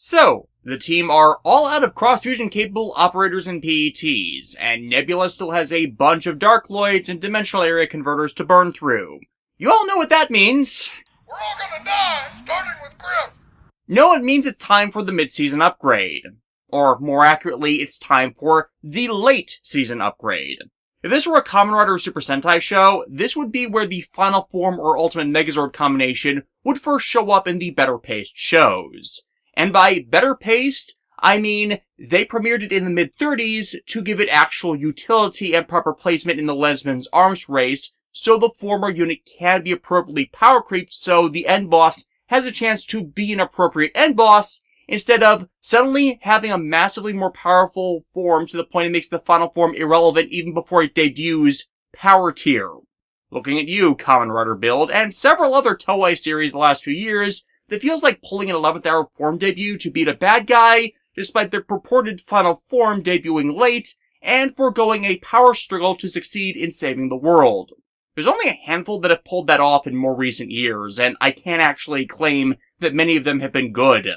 So, the team are all out of cross-fusion capable operators and PETs, and Nebula still has a bunch of Darkloids and dimensional area converters to burn through. You all know what that means. We're all gonna die, starting with Griff. No, it means it's time for the mid-season upgrade. Or, more accurately, it's time for the late-season upgrade. If this were a Kamen Rider Super Sentai show, this would be where the Final Form or Ultimate Megazord combination would first show up in the better-paced shows. And by better-paced, I mean they premiered it in the mid-30s to give it actual utility and proper placement in the Lensman's arms race, so the former unit can be appropriately power creeped so the end boss has a chance to be an appropriate end boss, instead of suddenly having a massively more powerful form to the point it makes the final form irrelevant even before it debuts Power Tier. Looking at you, Kamen Rider Build, and several other Toei series the last few years, that feels like pulling an 11th hour form debut to beat a bad guy, despite their purported final form debuting late, and foregoing a power struggle to succeed in saving the world. There's only a handful that have pulled that off in more recent years, and I can't actually claim that many of them have been good.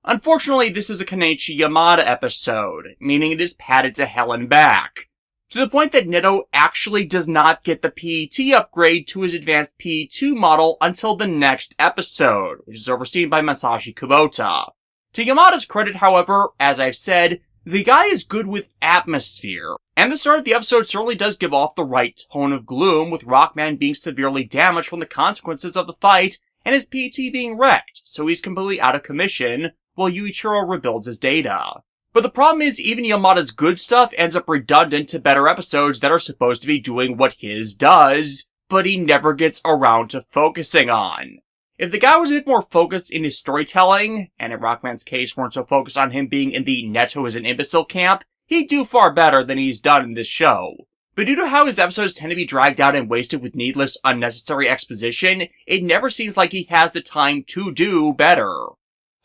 Unfortunately, this is a Kenichi Yamada episode, meaning it is padded to hell and back. To the point that Netto actually does not get the PET upgrade to his advanced PE2 model until the next episode, which is overseen by Masashi Kubota. To Yamada's credit, however, as I've said, the guy is good with atmosphere, and the start of the episode certainly does give off the right tone of gloom, with Rockman being severely damaged from the consequences of the fight, and his PET being wrecked, so he's completely out of commission, while Yuichiro rebuilds his data. But the problem is, even Yamada's good stuff ends up redundant to better episodes that are supposed to be doing what his does, but he never gets around to focusing on. If the guy was a bit more focused in his storytelling, and in Rockman's case weren't so focused on him being in the Netto is an imbecile camp, he'd do far better than he's done in this show. But due to how his episodes tend to be dragged out and wasted with needless, unnecessary exposition, it never seems like he has the time to do better.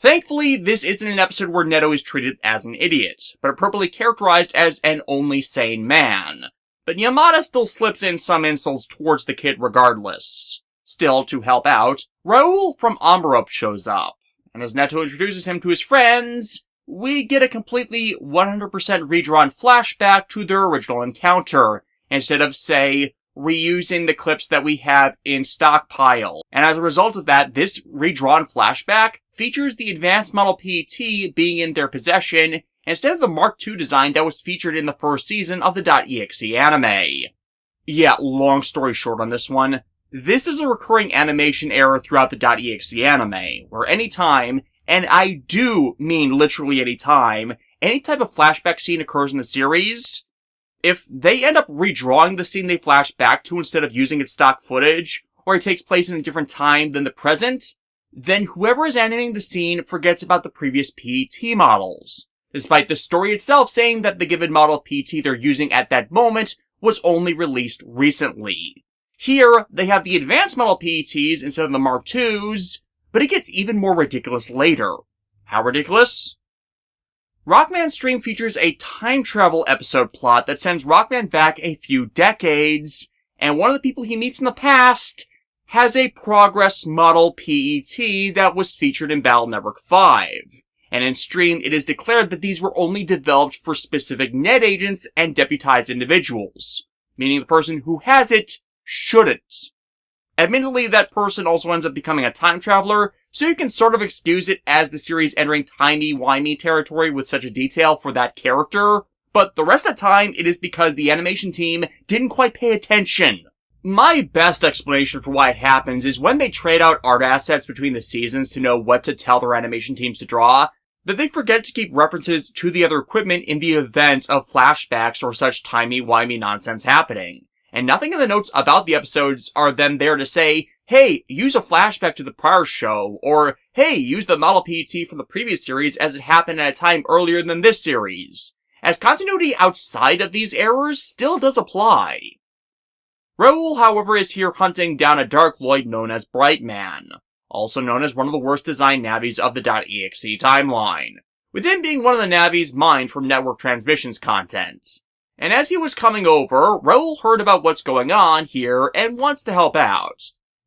Thankfully, this isn't an episode where Netto is treated as an idiot, but appropriately characterized as an only sane man. But Yamada still slips in some insults towards the kid regardless. Still, to help out, Raoul from Amarup shows up, and as Netto introduces him to his friends, we get a completely 100% redrawn flashback to their original encounter, instead of, say, reusing the clips that we have in stockpile. And as a result of that, this redrawn flashback features the advanced model PET being in their possession, instead of the Mark II design that was featured in the first season of the .exe anime. Yeah, long story short on this one, this is a recurring animation error throughout the .exe anime, where anytime, and I do mean literally any time, any type of flashback scene occurs in the series, if they end up redrawing the scene they flash back to instead of using its stock footage, or it takes place in a different time than the present, then whoever is animating the scene forgets about the previous PET models, despite the story itself saying that the given model PET they're using at that moment was only released recently. Here, they have the advanced model PETs instead of the Mark IIs, but it gets even more ridiculous later. How ridiculous? Rockman's stream features a time travel episode plot that sends Rockman back a few decades, and one of the people he meets in the past has a Progress model PET that was featured in Battle Network 5. And in stream, it is declared that these were only developed for specific net agents and deputized individuals, meaning the person who has it shouldn't. Admittedly, that person also ends up becoming a time traveler, so you can sort of excuse it as the series entering timey-wimey territory with such a detail for that character, but the rest of the time, it is because the animation team didn't quite pay attention. My best explanation for why it happens is when they trade out art assets between the seasons to know what to tell their animation teams to draw, that they forget to keep references to the other equipment in the event of flashbacks or such timey-wimey nonsense happening. And nothing in the notes about the episodes are then there to say, hey, use a flashback to the prior show, or hey, use the model PET from the previous series as it happened at a time earlier than this series, as continuity outside of these errors still does apply. Raoul, however, is here hunting down a Darkloid known as Brightman, also known as one of the worst designed navis of the .exe timeline, with him being one of the navis mined from network transmissions content. And as he was coming over, Raoul heard about what's going on here and wants to help out.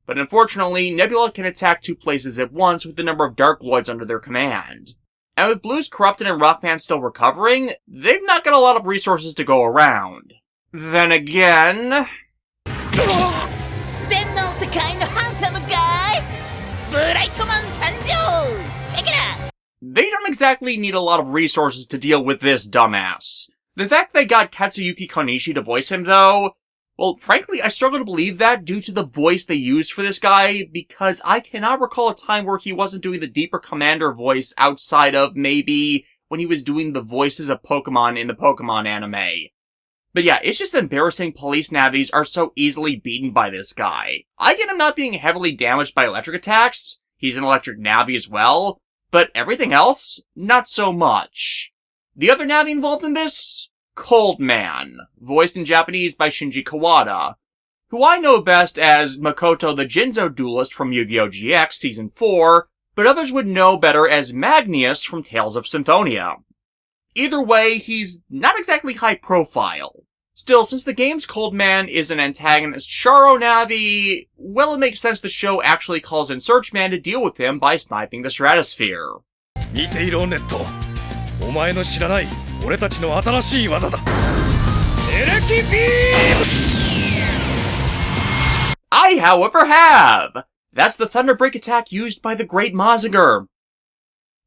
But unfortunately, Nebula can attack two places at once with the number of Darkloids under their command. And with Blue's corrupted and Rockman still recovering, they've not got a lot of resources to go around. Then again... They don't exactly need a lot of resources to deal with this dumbass. The fact they got Katsuyuki Konishi to voice him, though, well, frankly, I struggle to believe that due to the voice they used for this guy, because I cannot recall a time where he wasn't doing the deeper commander voice outside of maybe when he was doing the voices of Pokemon in the Pokemon anime. But yeah, it's just embarrassing police navies are so easily beaten by this guy. I get him not being heavily damaged by electric attacks, he's an electric navi as well, but everything else, not so much. The other navi involved in this? Cold Man, voiced in Japanese by Shinji Kawada, who I know best as Makoto the Jinzo duelist from Yu-Gi-Oh! GX Season 4, but others would know better as Magnius from Tales of Symphonia. Either way, he's not exactly high profile. Still, since the game's Cold Man is an antagonist Charo Navi, well, it makes sense the show actually calls in Searchman to deal with him by sniping the stratosphere. 見ていろ、ネット。お前の知らない俺たちの新しい技だ。エレキビーム! I, however, have! That's the Thunder Break attack used by the Great Mazinger.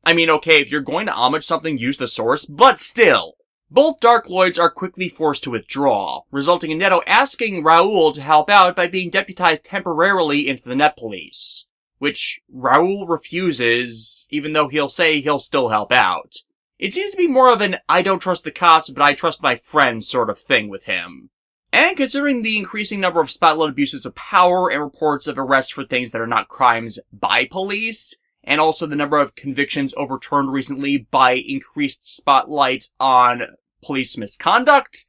I mean, okay, if you're going to homage something, use the source, but still. Both Dark Lloyds are quickly forced to withdraw, resulting in Netto asking Raoul to help out by being deputized temporarily into the Net Police. Which Raoul refuses, even though he'll say he'll still help out. It seems to be more of an I don't trust the cops, but I trust my friends sort of thing with him. And considering the increasing number of spotlight abuses of power and reports of arrests for things that are not crimes by police, and also the number of convictions overturned recently by increased spotlight on police misconduct,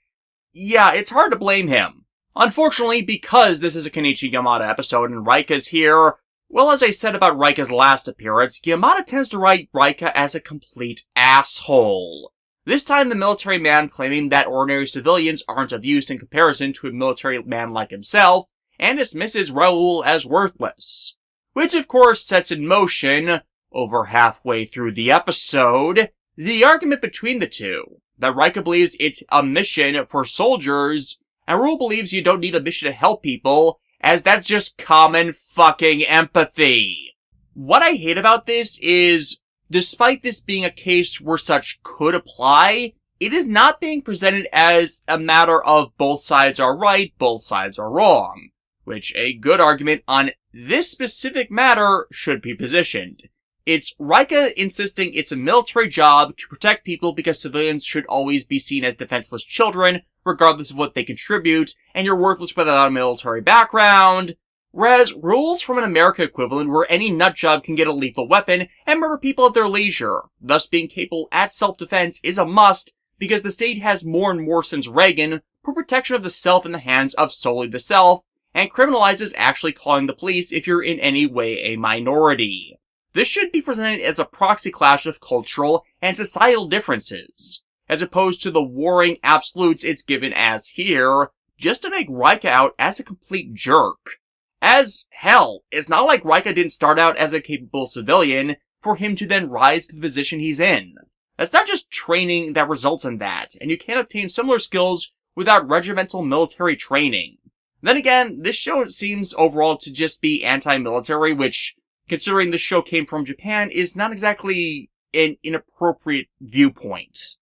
yeah, it's hard to blame him. Unfortunately, because this is a Kenichi Yamada episode and Raika's here, well, as I said about Raika's last appearance, Yamada tends to write Raika as a complete asshole. This time the military man claiming that ordinary civilians aren't of use in comparison to a military man like himself, and dismisses Raoul as worthless. Which of course sets in motion, over halfway through the episode, the argument between the two. That Raika believes it's a mission for soldiers, and Raoul believes you don't need a mission to help people, as that's just common fucking empathy. What I hate about this is, despite this being a case where such could apply, it is not being presented as a matter of both sides are right, both sides are wrong. Which a good argument on this specific matter should be positioned. It's Raika insisting it's a military job to protect people because civilians should always be seen as defenseless children, regardless of what they contribute, and you're worthless without a military background. Whereas rules from an America equivalent where any nutjob can get a lethal weapon and murder people at their leisure, thus being capable at self-defense is a must because the state has more and more since Reagan put protection of the self in the hands of solely the self, and criminalizes actually calling the police if you're in any way a minority. This should be presented as a proxy clash of cultural and societal differences, as opposed to the warring absolutes it's given as here, just to make Raika out as a complete jerk. As hell, it's not like Raika didn't start out as a capable civilian for him to then rise to the position he's in. That's not just training that results in that, and you can't obtain similar skills without regimental military training. Then again, this show seems overall to just be anti-military, which, considering this show came from Japan, is not exactly an inappropriate viewpoint.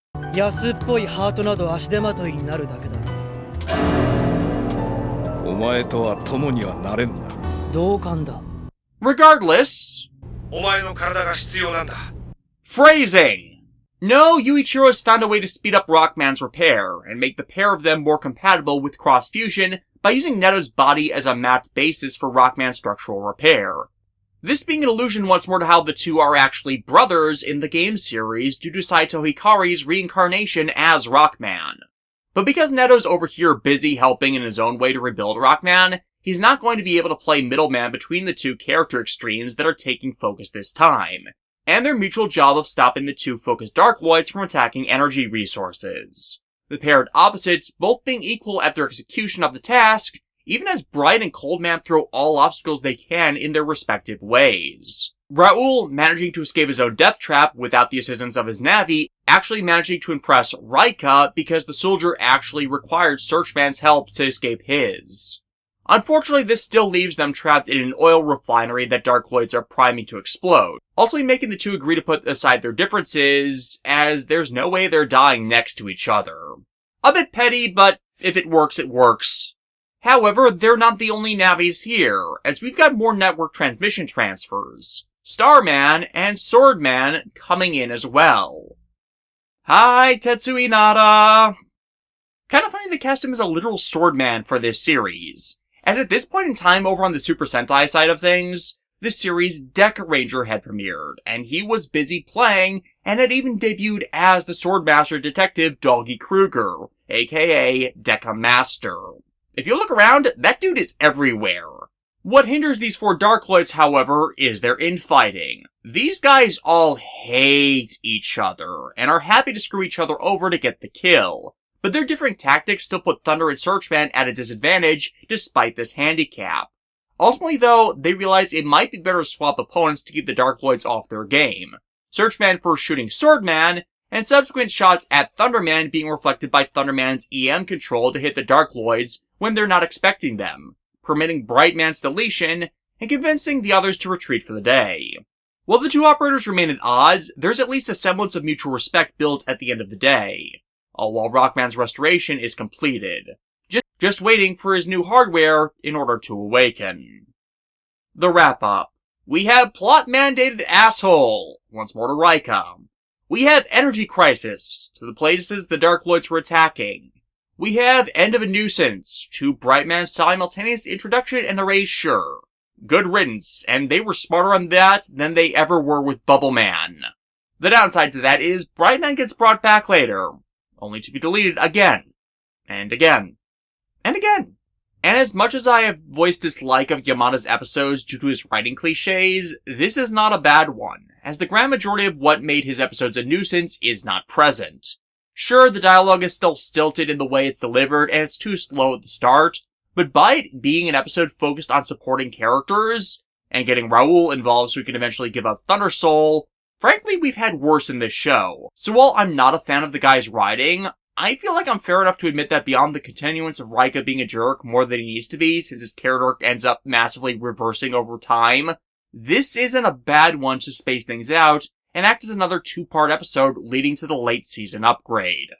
Regardless, phrasing! No, Yuichiro has found a way to speed up Rockman's repair, and make the pair of them more compatible with cross-fusion by using Netto's body as a mapped basis for Rockman's structural repair. This being an allusion once more to how the two are actually brothers in the game series due to Saito Hikari's reincarnation as Rockman. But because Netto's over here busy helping in his own way to rebuild Rockman, he's not going to be able to play middleman between the two character extremes that are taking focus this time, and their mutual job of stopping the two focused Dark Lloyds from attacking energy resources. The paired opposites both being equal at their execution of the task, even as Bright and Cold Man throw all obstacles they can in their respective ways. Raoul managing to escape his own death trap without the assistance of his navvy, actually managing to impress Raika because the soldier actually required Searchman's help to escape his. Unfortunately, this still leaves them trapped in an oil refinery that Darkloids are priming to explode, ultimately making the two agree to put aside their differences, as there's no way they're dying next to each other. A bit petty, but if it works, it works. However, they're not the only navies here, as we've got more network transmission transfers. Starman and Swordman coming in as well. Hi, Tetsui Nada! Kind of funny they cast him as a literal swordman for this series, as at this point in time over on the Super Sentai side of things, the series Deck Ranger had premiered, and he was busy playing, and had even debuted as the Swordmaster Detective Doggy Kruger, aka Deca Master. If you look around, that dude is everywhere. What hinders these four Darkloids, however, is their infighting. These guys all hate each other, and are happy to screw each other over to get the kill. But their differing tactics still put Thunder and Searchman at a disadvantage, despite this handicap. Ultimately, though, they realize it might be better to swap opponents to keep the Darkloids off their game. Searchman first shooting Swordman, and subsequent shots at Thunderman being reflected by Thunderman's EM control to hit the Darkloids when they're not expecting them, permitting Brightman's deletion, and convincing the others to retreat for the day. While the two operators remain at odds, there's at least a semblance of mutual respect built at the end of the day, all while Rockman's restoration is completed, just waiting for his new hardware in order to awaken. The wrap-up. We have plot-mandated asshole, once more to Raika. We have energy crisis, to the places the Darkloids were attacking. We have end of a nuisance, to Brightman's simultaneous introduction and erasure. Good riddance, and they were smarter on that than they ever were with Bubble Man. The downside to that is Brightman gets brought back later, only to be deleted again, and again, and again. And as much as I have voiced dislike of Yamada's episodes due to his writing cliches, this is not a bad one, as the grand majority of what made his episodes a nuisance is not present. Sure, the dialogue is still stilted in the way it's delivered, and it's too slow at the start, but by it being an episode focused on supporting characters, and getting Raoul involved so we can eventually give up Thunder Soul, frankly, we've had worse in this show. So while I'm not a fan of the guy's writing, I feel like I'm fair enough to admit that beyond the continuance of Raika being a jerk more than he needs to be, since his character arc ends up massively reversing over time, this isn't a bad one to space things out, and act as another two-part episode leading to the late season upgrade.